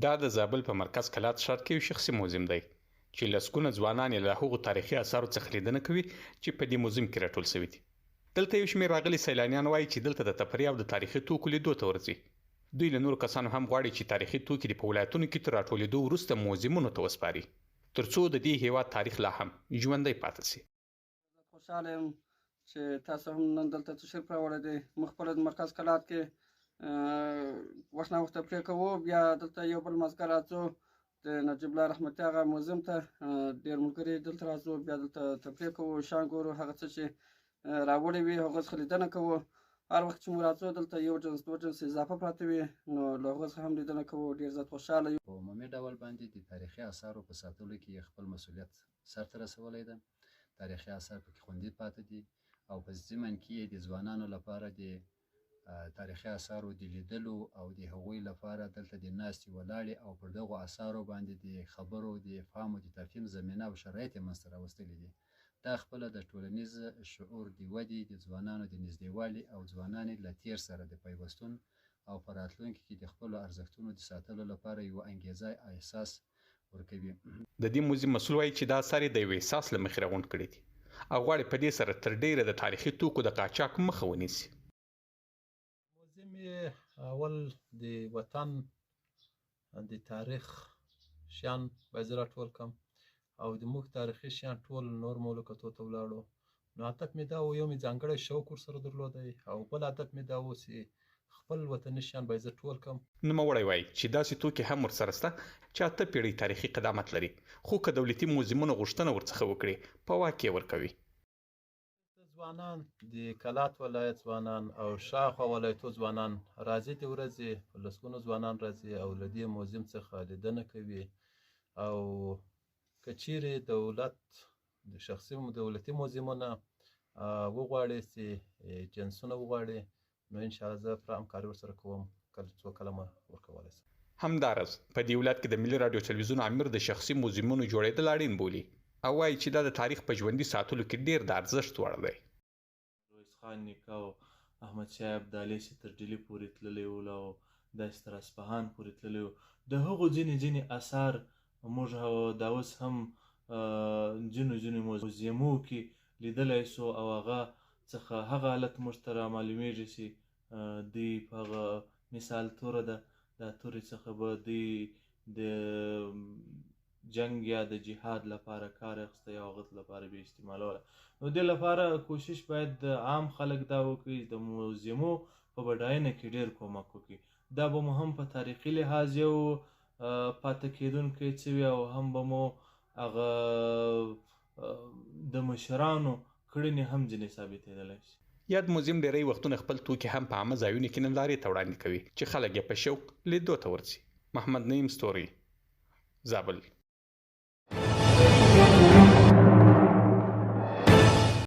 دا د زابل په مرکز کلات ښار کې یو شخصي موزیم دی چې لسګونه ځوانان یې له هغو تاریخي اثارو څخه لیدنه کوي چې په دې موزیم کې راټول شوي دي. دلته یو شمېر راغلي سیلانیان وایي چې دلته د تفریح او د تاریخي توکو لیدو ته ورځي. دوی له نورو کسانو هم غواړي چې تاریخي توکي د په ولایتونو کې تر راټولېدو وروسته موزیمونو ته وسپاري ترڅو د دې هېواد تاریخ لا هم ژوندی پاتې شي. خوشحاله یم چې تاسو هم نن دلته تشریف راوړی دی. موږ خپله د مرکز کلات کې وخت نه وخت تفریح کوو، بیا دلته یو بل مازدیګر راځو د نجیب الله رحمتي هغه موزیم ته. ډېر ملګري دلته راځو، بیا دلته تفریح کوو، شیان ګورو، هغه څه چې راوړي وي هغو څخه لیدنه کوو. هر وخت چې موږ راځو دلته یو جنس دوه جنس اضافه پراته وي، نو له هغو څخه هم لیدنه کوو. ډېر زیات خوشحاله یو. په عمومي ډول باندې د تاریخي اثارو په ساتلو کې خپل مسؤلیت سرته رسولی ده. تاریخي اثار پکې خوندي پاتې دي او په ضمن کې د ځوانانو لپاره د تاریخي اثارو د لیدلو او د هغوی لپاره دلته د ناستې ولاړې او پر دغو اثارو باندې د خبرو د فهم او د تفهیم زمینه او شرایط یې منځته راوستلي دي. دا خپله د ټولنیز شعور د ودې، د ځوانانو د نږدېوالي او ځوانان له تیر سره د پیوستون او په راتلونکي کې د خپلو ارزښتونو د ساتلو لپاره یوه انګیزه احساس ورکوي. د دې موزیم مسؤل وایي چې دا اثار یې د یو احساس له مخې راغونډ کړي دي او غواړي په دې سره تر ډیره د تاریخي توکو د قاچاق مخه ونیسي. موزیم یې اول د وطن د تاریخ شیان باید زه راټول کړم او د موږ تاریخي شیان ټول نور مملکتو ته ولاړو. نو هدف مې دا و، یو مې ځانګړی شوق ورسره درلودی او بل هدف مې دا و چې خپل وطني شیان باید زه ټول کړم. نوموړی وایي چې داسې توکي هم ورسره شته چې 8 پیړۍ تاریخي قدامت لري، خو که دولتي موزیمونه غوښتنه ورڅخه وکړي په واک کې ورکوي. ځوانان د کلات ولایت ځوانان او شاوخوا ولایتو ځوانان راځي، د ورځې په لسګونو ځوانان راځي او له دې موزیم څخه لیدنه کوي. او که چیرې دولت د شخصي دولتي موزیمونه وغواړي چې جنسونه وغواړي، نو انشاءالله زه پوره همکاري ورسره کوم، کله مو ورکولی شم. همداراز په دې ولایت کې د ملي راډیو تلویزیون امیر د شخصي موزیمونو جوړېدل اړین بولي او وایي چې دا د تاریخ په ژوندي ساتلو کې ډېر د ارزښت وړ دی. رویس خان نیکه او احمد شاه ابدالي چې تر ډیلي پورې تللی ول او داسې تر اصفهان پورې تللی ول، د هغو ځینې اثار موږ دا اوس هم ځینو موزیمو کې لیدلی سو او هغه څخه هغه حالت موږ ته رامعلومیږي چې دوی په هغه مثال توره ده، دا تورې څخه به دوی د جنگ یا د جهاد لپاره کار اخیسته یا هغه لپاره به استعمالوله. نو دې لپاره کوشش باید د عام خلک دا وکړي، د موزیمو په بډاینه کې ډېر کومک وکړي. دا به مو هم په تاریخي لحاظ یو پاتې کېدونکی څه وي او هم به مو هغه د مشرانو کړنې هم ځینې ثابتېدلی شي. یاد موزیم ډېری وختونه خپل توکي هم په عامه ځایونو کې نندارې ته وړاندې کوي چې خلک یې په شوق لیدو ته ورځي. محمد نعیم ستوري، زابل.